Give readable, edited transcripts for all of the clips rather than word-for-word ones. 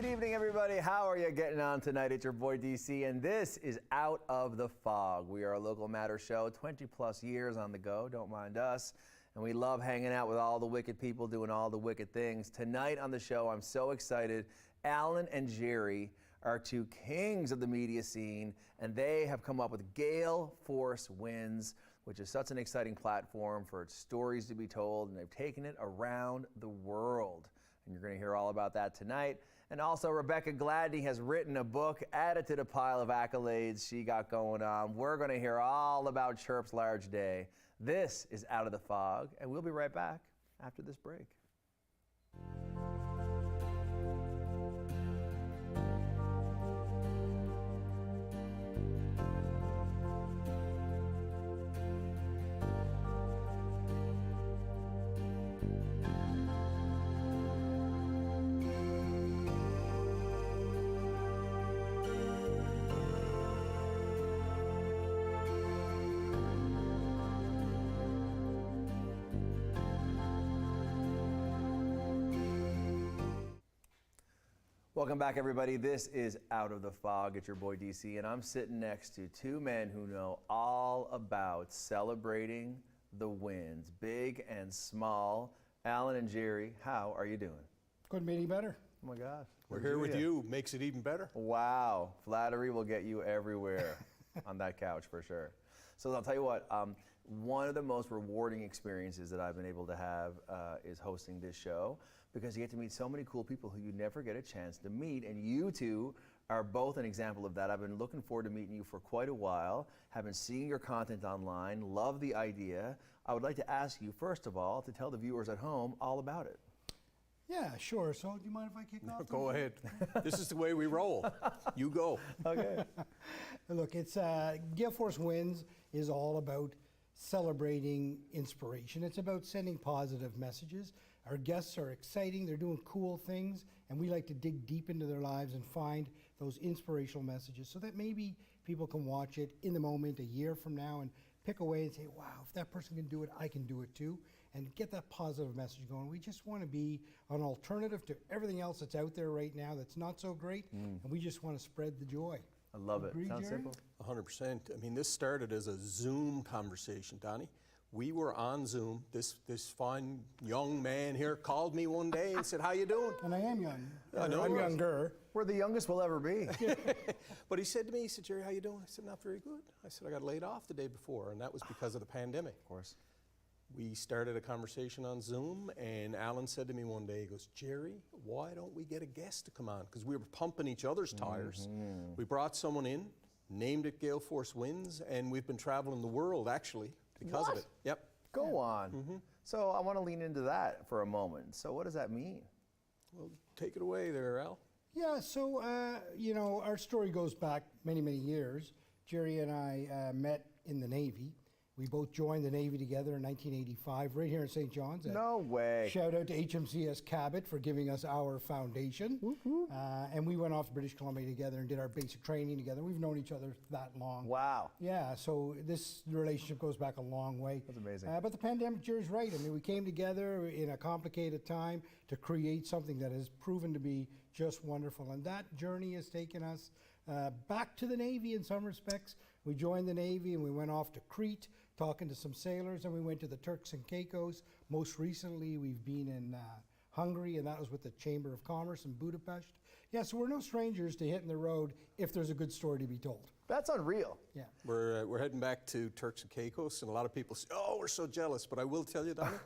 Good evening, everybody. How are you getting on tonight? It's your boy DC, and this is Out of the Fog. We are a local matter show, 20 plus years on the go, don't mind us. And we love hanging out with all the wicked people doing all the wicked things. Tonight on the show, I'm so excited. Allan and Gerry are two kings of the media scene, and they have come up with Gale Force Wins, which is such an exciting platform for stories to be told, and they've taken it around the world. And you're going to hear all about that tonight. And also, Rebecca Gladney has written a book added to the pile of accolades she got going on. We're going to hear all about Chirp's large day. This is Out of the Fog, and we'll be right back after this break. Welcome back, everybody. This is Out of the Fog. It's your boy DC, and I'm sitting next to two men who know all about celebrating the wins, big and small. Allan and Gerry, how are you doing? Couldn't be any better. Oh my God. We're here with you. Makes it even better. Wow. Flattery will get you everywhere on that couch for sure. So I'll tell you what, one of the most rewarding experiences that I've been able to have is hosting this show, because you get to meet so many cool people who you never get a chance to meet, and you two are both an example of that. I've been looking forward to meeting you for quite a while, have been seeing your content online, love the idea. I would like to ask you, first of all, to tell the viewers at home all about it. Yeah, sure. So do you mind if I kick off? Go ahead. This is the way we roll. You go. Okay. Look, it's Gale Force Wins is all about celebrating inspiration. It's about sending positive messages. Our guests are exciting. They're doing cool things, and we like to dig deep into their lives and find those inspirational messages so that maybe people can watch it in the moment a year from now and pick away and say, wow, if that person can do it, I can do it too, and get that positive message going. We just want to be an alternative to everything else that's out there right now that's not so great, and we just want to spread the joy. I love it. Agree, Sounds Gerry? simple. 100%. I mean, this started as a Zoom conversation, Donnie. We were on Zoom. This fine young man here called me one day and said, how you doing? And I am young. I know. I'm younger. We're the youngest we'll ever be. But he said to me, he said, Gerry, how you doing? I said, not very good. I said, I got laid off the day before, and that was because of the pandemic. Of course. We started a conversation on Zoom, and Allan said to me one day, he goes, Gerry, why don't we get a guest to come on? Because we were pumping each other's tires. We brought someone in, named it Gale Force Wins, and we've been traveling the world, actually, because of it. Yep. Go on. So I want to lean into that for a moment. So what does that mean? Well, take it away there, Al. Yeah, so, you know, our story goes back many, many years. Gerry and I met in the Navy. We both joined the Navy together in 1985, right here in St. John's. No way. Shout out to HMCS Cabot for giving us our foundation. And we went off to British Columbia together and did our basic training together. We've known each other that long. Wow. Yeah, so this relationship goes back a long way. That's amazing. But the pandemic, Gerry's right. I mean, we came together in a complicated time to create something that has proven to be just wonderful. And that journey has taken us back to the Navy in some respects. We joined the Navy and we went off to Crete, talking to some sailors, and we went to the Turks and Caicos. Most recently, we've been in Hungary, and that was with the Chamber of Commerce in Budapest. Yeah, so we're no strangers to hitting the road if there's a good story to be told. That's unreal. Yeah. We're heading back to Turks and Caicos, and a lot of people say, oh, we're so jealous. But I will tell you, Donnie,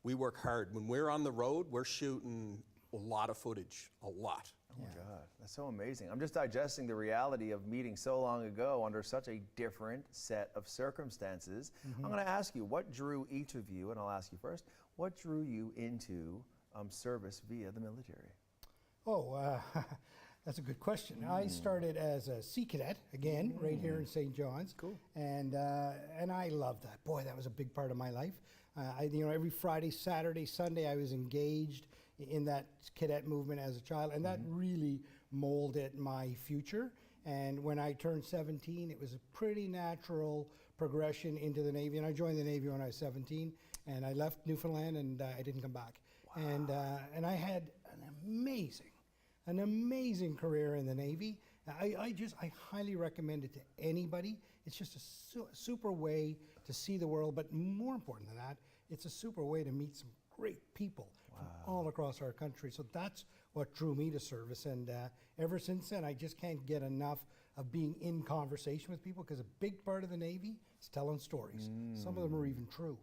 we work hard. When we're on the road, we're shooting a lot of footage, a lot. Oh my God, that's so amazing. I'm just digesting the reality of meeting so long ago under such a different set of circumstances. I'm going to ask you, what drew each of you, and I'll ask you first, what drew you into service via the military? Oh, that's a good question. I started as a Sea Cadet, again, right here in St. John's. Cool. And I loved that. Boy, that was a big part of my life. You know, every Friday, Saturday, Sunday, I was engaged in that cadet movement as a child, and that really molded my future. And when I turned 17, it was a pretty natural progression into the Navy. And I joined the Navy when I was 17, and I left Newfoundland, and I didn't come back. Wow. And I had an amazing an amazing career in the Navy. I highly recommend it to anybody. It's just a super way to see the world, but more important than that, it's a super way to meet some great people from all across our country. So that's what drew me to service, and ever since then, I just can't get enough of being in conversation with people, because a big part of the Navy is telling stories. Some of them are even true.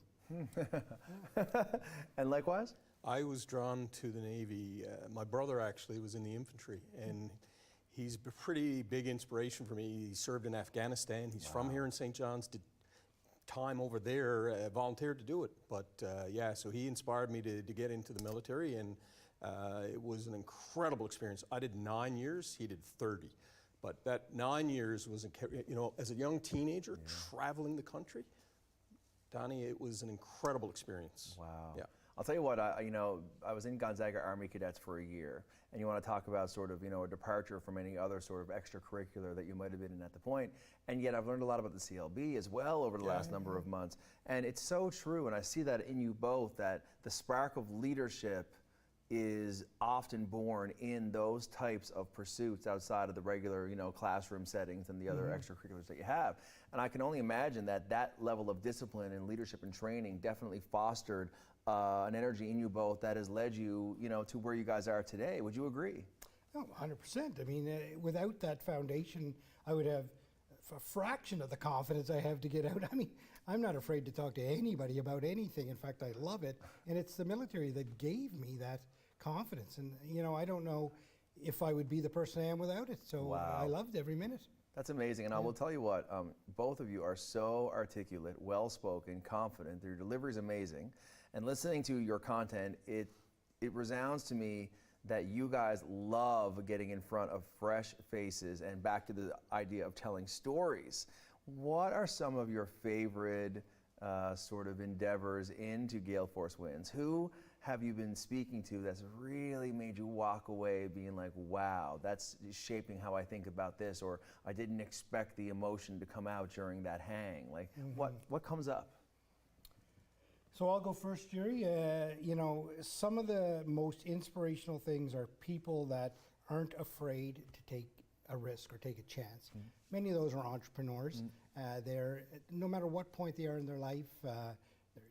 And likewise? I was drawn to the Navy. My brother actually was in the infantry, and he's a pretty big inspiration for me. He served in Afghanistan. He's from here in St. John's, did time over there, volunteered to do it. But yeah, so he inspired me to get into the military, and it was an incredible experience. I did 9 years, he did 30. But that 9 years was, you know, as a young teenager, traveling the country, Donnie, it was an incredible experience. Wow. Yeah. I'll tell you what, you know, I was in Gonzaga Army Cadets for a year, and you want to talk about sort of, you know, a departure from any other sort of extracurricular that you might have been in at the point, and yet I've learned a lot about the CLB as well over the last number of months, and it's so true, and I see that in you both, that the spark of leadership is often born in those types of pursuits outside of the regular, you know, classroom settings and the other extracurriculars that you have. And I can only imagine that that level of discipline and leadership and training definitely fostered an energy in you both that has led you, you know, to where you guys are today. Would you agree? Oh, 100%. I mean, without that foundation, I would have a fraction of the confidence I have to get out. I mean, I'm not afraid to talk to anybody about anything. In fact, I love it. And it's the military that gave me that confidence. And, you know, I don't know if I would be the person I am without it. So I loved every minute. That's amazing. And I will tell you what, both of you are so articulate, well-spoken, confident. Your delivery is amazing. And listening to your content, it resounds to me that you guys love getting in front of fresh faces, and back to the idea of telling stories. What are some of your favorite sort of endeavors into Gale Force Winds? Who have you been speaking to that's really made you walk away being like, wow, that's shaping how I think about this, or I didn't expect the emotion to come out during that hang? Like, what comes up? So I'll go first, Gerry. You know, some of the most inspirational things are people that aren't afraid to take a risk or take a chance. Many of those are entrepreneurs. They're, no matter what point they are in their life,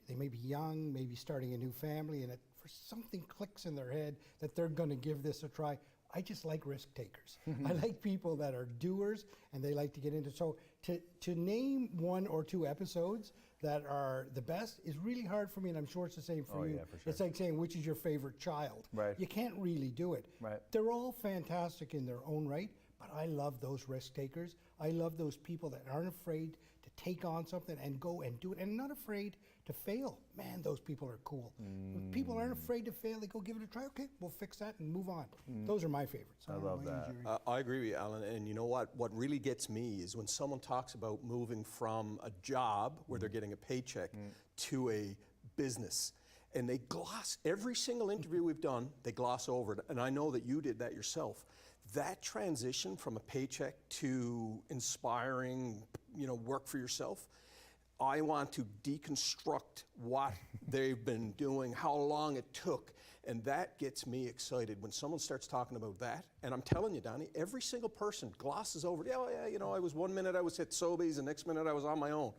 they may be young, maybe starting a new family, and for something clicks in their head that they're going to give this a try. I just like risk takers. I like people that are doers, and they like to get into. So to name 1 or 2 episodes that are the best is really hard for me, and I'm sure it's the same for you. Yeah, for sure. It's like saying, which is your favorite child? Right. You can't really do it. Right. They're all fantastic in their own right, but I love those risk takers. I love those people that aren't afraid to take on something and go and do it, and not afraid to fail. Man, those people are cool. When people aren't afraid to fail, they go give it a try. Okay, we'll fix that and move on. Those are my favorites. I love that. I agree with you, Allan. And you know what? What really gets me is when someone talks about moving from a job where they're getting a paycheck to a business. And they gloss, every single interview we've done, they gloss over it. And I know that you did that yourself. That transition from a paycheck to inspiring, you know, work for yourself, I want to deconstruct what they've been doing, how long it took, and that gets me excited when someone starts talking about that. And I'm telling you, Donnie, every single person glosses over, yeah, you know, I was 1 minute I was at Sobeys, the next minute I was on my own.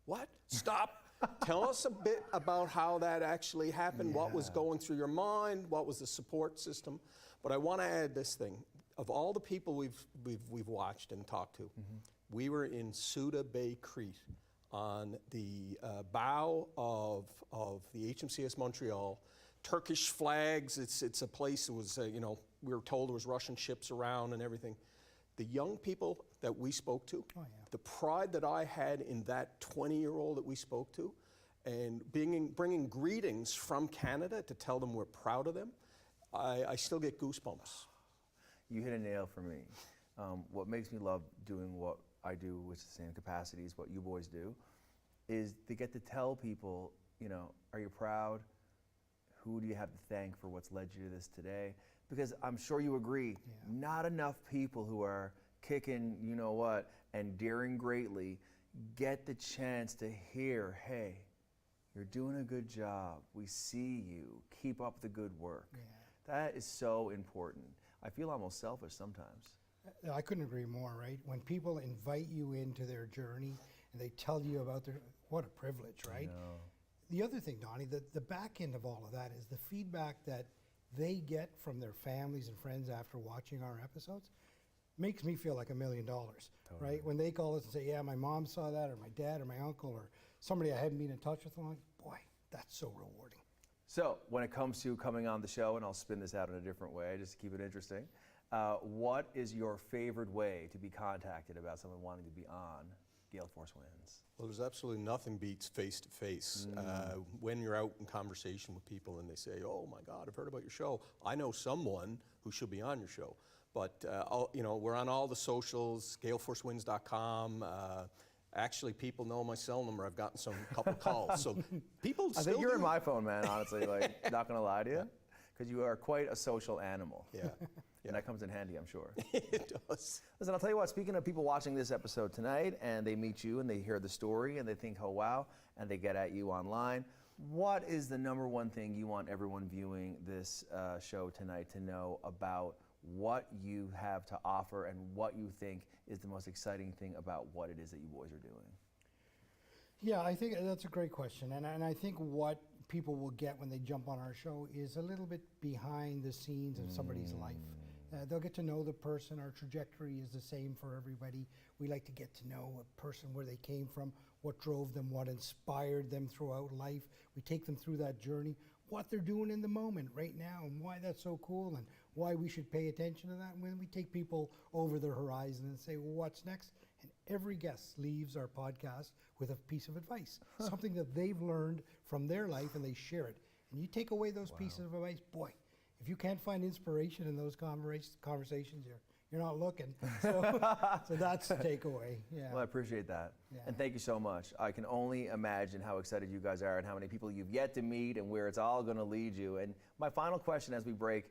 What? Stop. Tell us a bit about how that actually happened, what was going through your mind, what was the support system. But I want to add this thing. Of all the people we've watched and talked to, we were in Souda Bay, Crete, on the bow of the HMCS Montreal. Turkish flags, it's a place that was, you know, we were told there was Russian ships around and everything. The young people that we spoke to, the pride that I had in that 20-year-old that we spoke to, and bringing greetings from Canada to tell them we're proud of them, I still get goosebumps. You hit a nail for me. What makes me love doing what I do, which is the same capacity as what you boys do, is to get to tell people, you know, are you proud? Who do you have to thank for what's led you to this today? Because I'm sure you agree, not enough people who are kicking, you know what, and daring greatly get the chance to hear, hey, you're doing a good job. We see you. Keep up the good work. That is so important. I feel almost selfish sometimes. I couldn't agree more, right? When people invite you into their journey and they tell you about what a privilege, right? No. The other thing, Donnie, the back end of all of that is the feedback that they get from their families and friends after watching our episodes makes me feel like $1 million, right? When they call us and say, yeah, my mom saw that, or my dad, or my uncle, or somebody I hadn't been in touch with, I'm like, boy, that's so rewarding. So when it comes to coming on the show, and I'll spin this out in a different way just to keep it interesting, what is your favorite way to be contacted about someone wanting to be on Gale Force Wins? Well, there's absolutely nothing beats face-to-face. When you're out in conversation with people and they say, oh my God, I've heard about your show. I know someone who should be on your show. But, we're on all the socials, galeforcewins.com. Actually, people know my cell number. I've gotten couple calls. So people I still think you're do. in my phone, man, honestly, like, not gonna lie to you, because you are quite a social animal. Yeah. And that comes in handy, I'm sure. It does. Listen, I'll tell you what, speaking of people watching this episode tonight, and they meet you and they hear the story and they think, oh wow, and they get at you online, what is the number one thing you want everyone viewing this show tonight to know about what you have to offer and what you think is the most exciting thing about what it is that you boys are doing? Yeah, I think that's a great question. And I think what people will get when they jump on our show is a little bit behind the scenes of somebody's life. They'll get to know the person. Our trajectory is the same for everybody. We like to get to know a person, where they came from, what drove them, what inspired them throughout life. We take them through that journey, what they're doing in the moment right now, and why that's so cool, and why we should pay attention to that. And when we take people over the horizon and say, well, what's next? And every guest leaves our podcast with a piece of advice, something that they've learned from their life, and they share it. And you take away those pieces of advice, boy, if you can't find inspiration in those conversations, you're not looking. So that's the takeaway. Yeah. Well, I appreciate that. Yeah. And thank you so much. I can only imagine how excited you guys are and how many people you've yet to meet and where it's all going to lead you. And my final question as we break,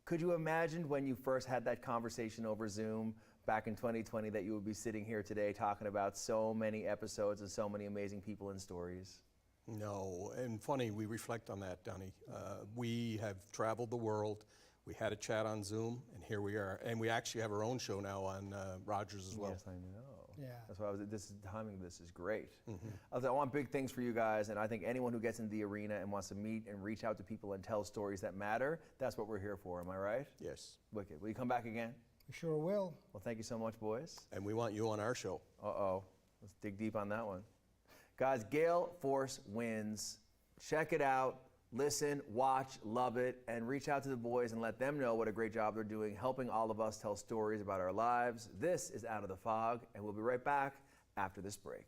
could you imagine when you first had that conversation over Zoom back in 2020 that you would be sitting here today talking about so many episodes and so many amazing people and stories? No, and funny, we reflect on that, Donnie. We have traveled the world. We had a chat on Zoom, and here we are. And we actually have our own show now on Rogers as well. Yes, I know. Yeah. That's why timing of this is great. I want big things for you guys, and I think anyone who gets into the arena and wants to meet and reach out to people and tell stories that matter, that's what we're here for. Am I right? Yes. Wicked. Will you come back again? We sure will. Well, thank you so much, boys. And we want you on our show. Uh-oh. Let's dig deep on that one. Guys, Gale Force Wins. Check it out. Listen, watch, love it, and reach out to the boys and let them know what a great job they're doing, helping all of us tell stories about our lives. This is Out of the Fog, and we'll be right back after this break.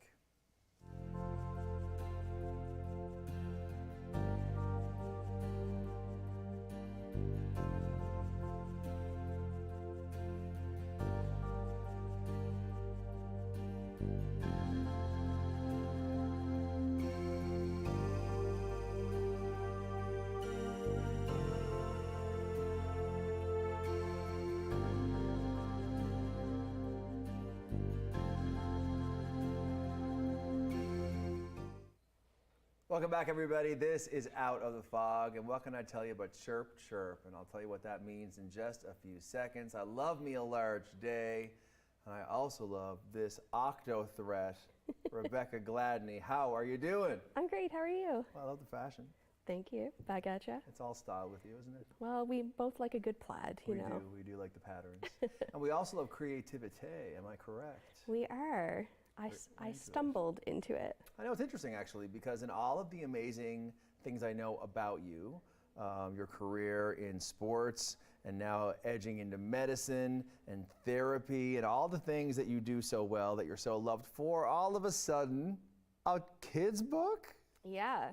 Welcome back, everybody. This is Out of the Fog, and what can I tell you about Chirp, Chirp? And I'll tell you what that means in just a few seconds. I love me a large day, and I also love this octo threat, Rebecca Gladney. How are you doing? I'm great. How are you? Well, I love the fashion. Thank you. Back at ya. It's all style with you, isn't it? Well, we both like a good plaid, you know. We do like the patterns. And we also love creativity, am I correct? We are. I stumbled into it. I know it's interesting, actually, because in all of the amazing things I know about you, your career in sports, and now edging into medicine and therapy, and all the things that you do so well, that you're so loved for, all of a sudden, a kid's book? Yeah.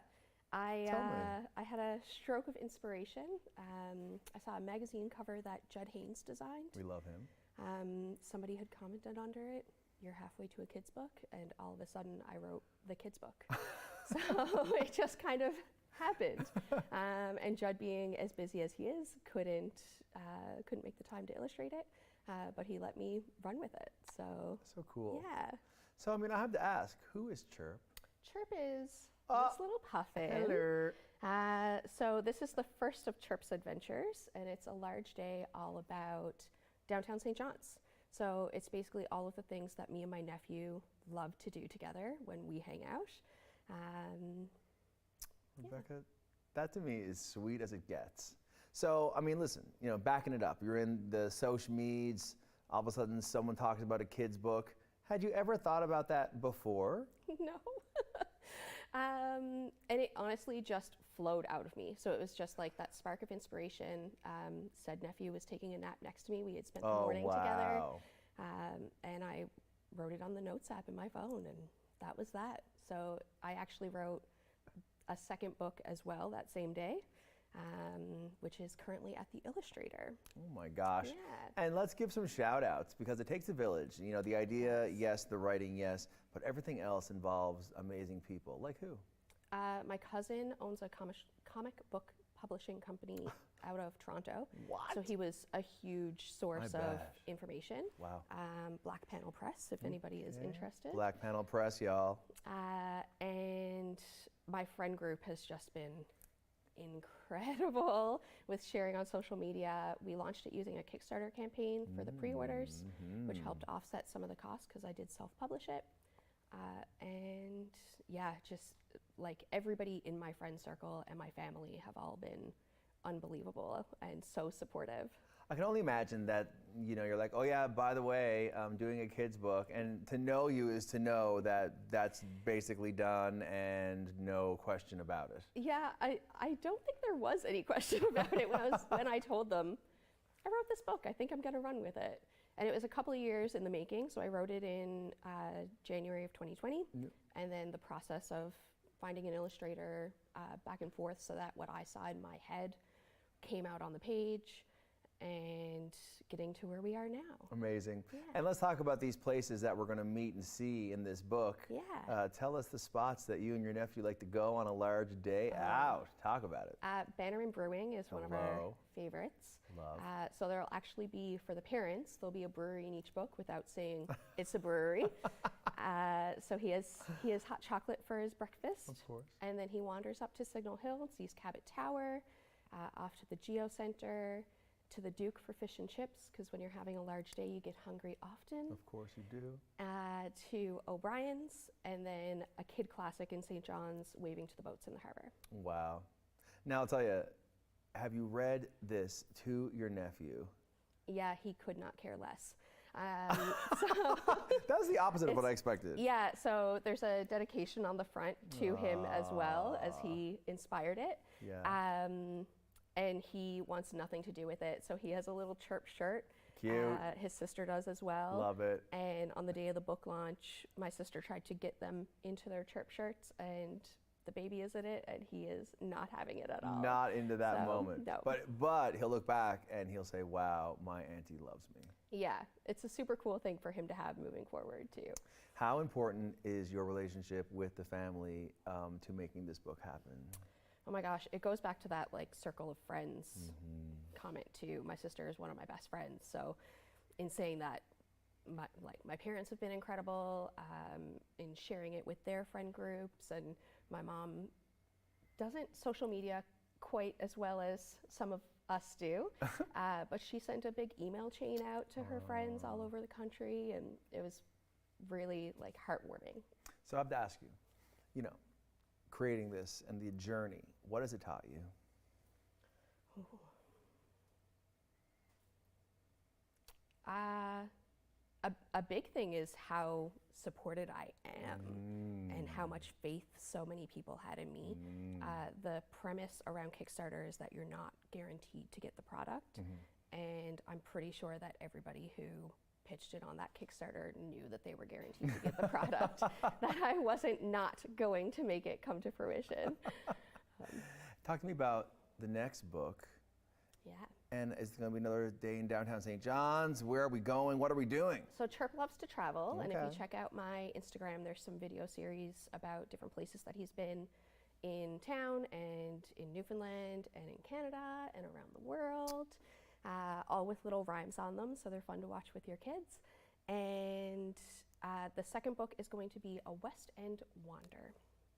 Tell me. I had a stroke of inspiration. I saw a magazine cover that Judd Haynes designed. We love him. Somebody had commented under it, "You're halfway to a kid's book," and all of a sudden I wrote the kid's book. So it just kind of happened. And Judd, being as busy as he is, couldn't make the time to illustrate it, but he let me run with it. So So cool. yeah. So, I mean, I have to ask, who is Chirp? Chirp is this little puffin. Hello. So this is the first of Chirp's adventures, and it's a large day all about downtown St. John's. So it's basically all of the things that me and my nephew love to do together when we hang out. Rebecca, that to me is sweet as it gets. So, I mean, listen, you know, backing it up, you're in the social meds, all of a sudden someone talks about a kid's book. Had you ever thought about that before? No. And it honestly just flowed out of me. So it was just like that spark of inspiration. Said nephew was taking a nap next to me. We had spent the morning together. And I wrote it on the notes app in my phone, and that was that. So I actually wrote a second book as well that same day, which is currently at the Illustrator. Oh my gosh. Yeah. And let's give some shout outs because it takes a village. You know, the idea, yes, the writing, yes, but everything else involves amazing people. Like who? My cousin owns a comic book publishing company out of Toronto. What? So he was a huge source of bet. information. Wow. Black Panel Press, if anybody is interested. Black Panel Press, y'all. And my friend group has just been incredible with sharing on social media. We launched it using a Kickstarter campaign for the pre-orders, which helped offset some of the costs because I did self-publish it. And yeah, just like everybody in my friend circle and my family have all been unbelievable and so supportive. I can only imagine that, you know, you're like, oh yeah, by the way, I'm doing a kid's book. And to know you is to know that that's basically done and no question about it. Yeah, I don't think there was any question about it when I told them, I wrote this book, I think I'm gonna run with it. And it was a couple of years in the making, so I wrote it in January of 2020. Yep. And then the process of finding an illustrator back and forth so that what I saw in my head came out on the page, and getting to where we are now. Amazing. Yeah. And let's talk about these places that we're going to meet and see in this book. Yeah. Tell us the spots that you and your nephew like to go on a large day out. Talk about it. Banner and Brewing is one of our Hello. favorites. Love. So there'll actually be, for the parents, there'll be a brewery in each book without saying it's a brewery. So he has hot chocolate for his breakfast. Of course. And then he wanders up to Signal Hill and sees Cabot Tower, off to the Geo Center, to the Duke for fish and chips, because when you're having a large day, you get hungry often. Of course you do. To O'Brien's, and then a kid classic in St. John's, Waving to the Boats in the Harbor. Wow. Now I'll tell you, have you read this to your nephew? Yeah, he could not care less. That was the opposite of what I expected. Yeah, so there's a dedication on the front to him as well, as he inspired it. Yeah. And he wants nothing to do with it. So he has a little Chirp shirt. Cute. His sister does as well. Love it. And on the day of the book launch, my sister tried to get them into their Chirp shirts, and the baby is in it, and he is not having it at all. Not into that So, moment. no. But he'll look back and he'll say, wow, my auntie loves me. Yeah, it's a super cool thing for him to have moving forward too. How important is your relationship with the family to making this book happen? Oh my gosh, it goes back to that like circle of friends comment too. My sister is one of my best friends, so in saying that, my parents have been incredible in sharing it with their friend groups, and my mom doesn't social media quite as well as some of us do, but she sent a big email chain out to her friends all over the country, and it was really like heartwarming. So I have to ask you, you know, creating this and the journey, what has it taught you? A big thing is how supported I am and how much faith so many people had in me. The premise around Kickstarter is that you're not guaranteed to get the product, and I'm pretty sure that everybody who pitched it on that Kickstarter knew that they were guaranteed to get the product, that I wasn't not going to make it come to fruition. Talk to me about the next book. Yeah. And it's going to be another day in downtown St. John's. Where are we going? What are we doing? So Chirp loves to travel, and if you Okay. check out my Instagram, there's some video series about different places that he's been in town and in Newfoundland and in Canada and around the world, all with little rhymes on them, so they're fun to watch with your kids. And the second book is going to be a West End wander.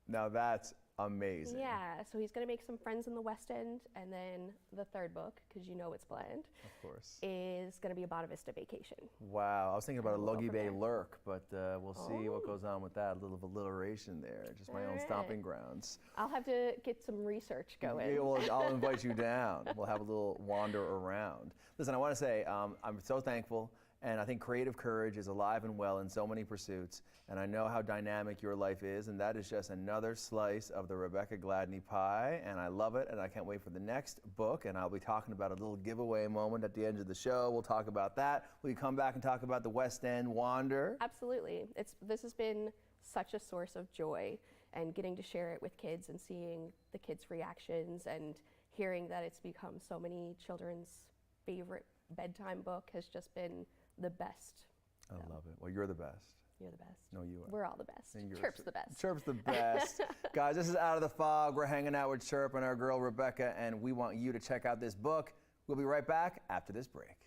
Now that's amazing. Yeah, so he's going to make some friends in the West End, and then the third book, because you know it's planned, Of course. is going to be a Bonavista Vista vacation. Wow, I was thinking about a And we'll go Logie from Bay there. lurk, but we'll see what Oh. goes on with that. A little alliteration there, just my own Alright. stomping grounds. I'll have to get some research going. Yeah, well, I'll invite you down. We'll have a little wander around. Listen, I want to say I'm so thankful, and I think creative courage is alive and well in so many pursuits, and I know how dynamic your life is, and that is just another slice of the Rebecca Gladney pie, and I love it, and I can't wait for the next book, and I'll be talking about a little giveaway moment at the end of the show. We'll talk about that. Will you come back and talk about the West End Wander? Absolutely. This has been such a source of joy, and getting to share it with kids and seeing the kids' reactions and hearing that it's become so many children's favorite bedtime book has just been the best. I love it. Well, you're the best. You're the best. No, you are. We're all the best. And you're Chirp's the best. Chirp's the best. Guys, this is Out of the Fog. We're hanging out with Chirp and our girl Rebecca, and we want you to check out this book. We'll be right back after this break.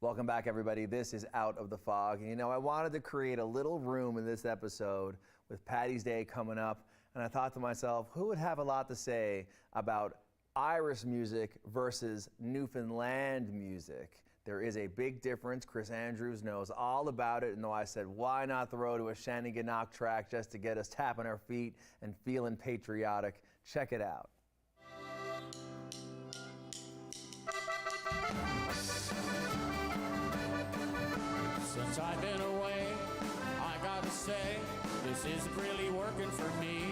Welcome back, everybody. This is Out of the Fog. And you know, I wanted to create a little room in this episode with Paddy's Day coming up. And I thought to myself, who would have a lot to say about Irish music versus Newfoundland music? There is a big difference. Chris Andrews knows all about it. And I said, why not throw to a Shanneyganock track just to get us tapping our feet and feeling patriotic? Check it out. Since I've been away, I gotta say, this isn't really working for me.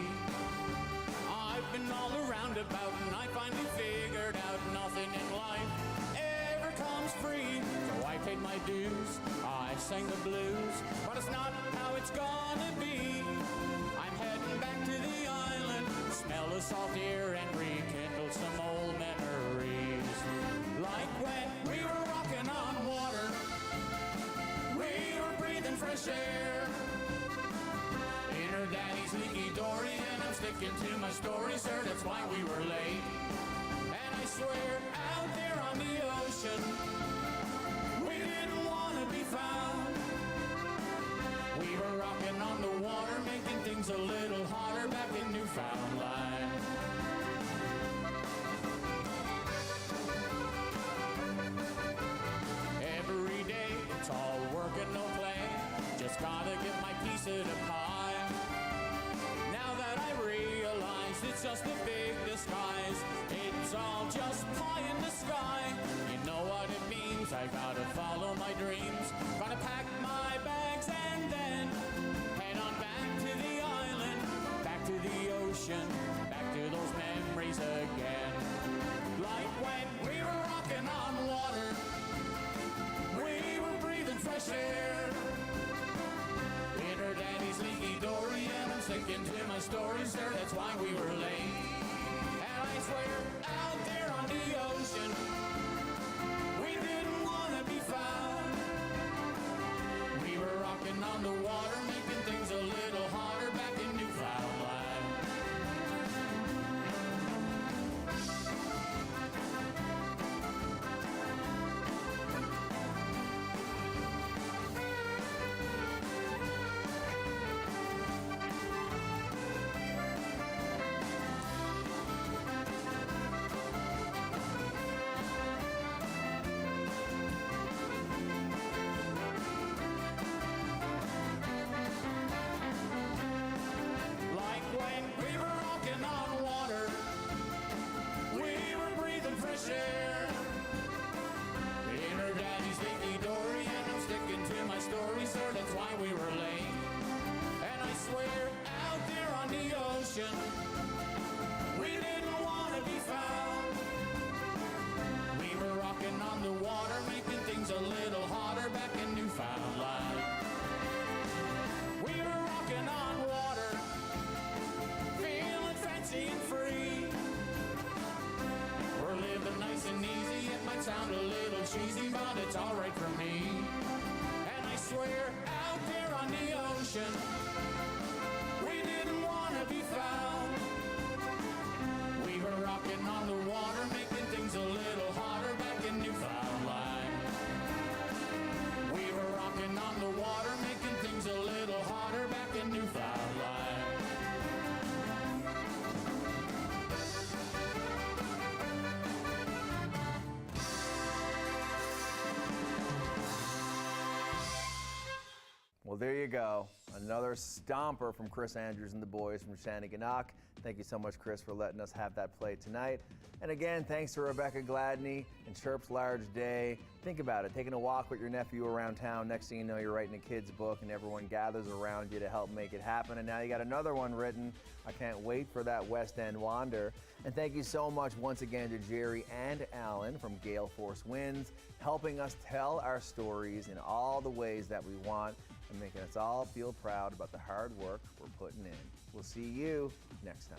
I've been all around about and I finally figured out nothing in life ever comes free. So I paid my dues, I sang the blues, but it's not how it's gonna be. I'm heading back to the island, smell the salt air and rekindle some old memories. Like when we were rocking on water, we were breathing fresh air in her daddy's leaky dory, and I'm sticking to my story, sir, that's why we were late. And I swear, out there on the ocean, we didn't want to be found. We were rocking on the water, making things a little hotter back in Newfoundland. Every day, it's all work and no play. Just gotta get my piece of the pie. Now that I realize it's just a big disguise, it's all just pie in the sky. You know what it means, I gotta follow my dreams. Gotta pack my bags and then head on back to the island, back to the ocean, back to those memories again. Like when we were rocking on water, we were breathing fresh air in her daddy's leaky dory, and I'm sticking to my story, sir, that's why we were late. And I swear, out there on the ocean, we didn't want to be found. We were rocking on the water, making things a little harder back in Newfoundland. Like when we were rocking on water, we were breathing fresh air in her daddy's leaky dory, and I'm sticking to my story, sir, that's why we were late. And I swear, out there on the ocean, we didn't want to be found. We were rocking on the water, making things a little hotter back in Newfoundland. We were rocking on water, feeling fancy and free. We're living nice and easy, it might sound a little cheesy, but it's alright for me. And I swear, out there on the ocean, we didn't want to Well, there you go. Another stomper from Chris Andrews and the boys from Shanneyganock. Thank you so much, Chris, for letting us have that play tonight. And again, thanks to Rebecca Gladney and Chirp's Large Day. Think about it, taking a walk with your nephew around town. Next thing you know, you're writing a kid's book and everyone gathers around you to help make it happen. And now you got another one written. I can't wait for that West End Wander. And thank you so much once again to Gerry and Allan from Gale Force Winds, helping us tell our stories in all the ways that we want and making us all feel proud about the hard work we're putting in. We'll see you next time.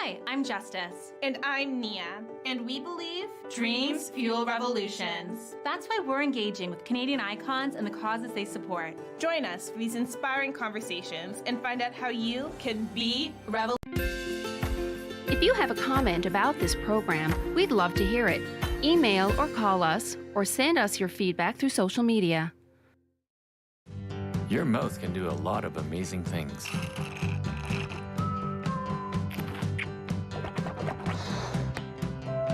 Hi, I'm Justice. And I'm Nia. And we believe Dreams fuel revolutions. That's why we're engaging with Canadian icons and the causes they support. join us for these inspiring conversations and find out how you can be rebel. If you have a comment about this program, we'd love to hear it. Email or call us or send us your feedback through social media. Your mouth can do a lot of amazing things.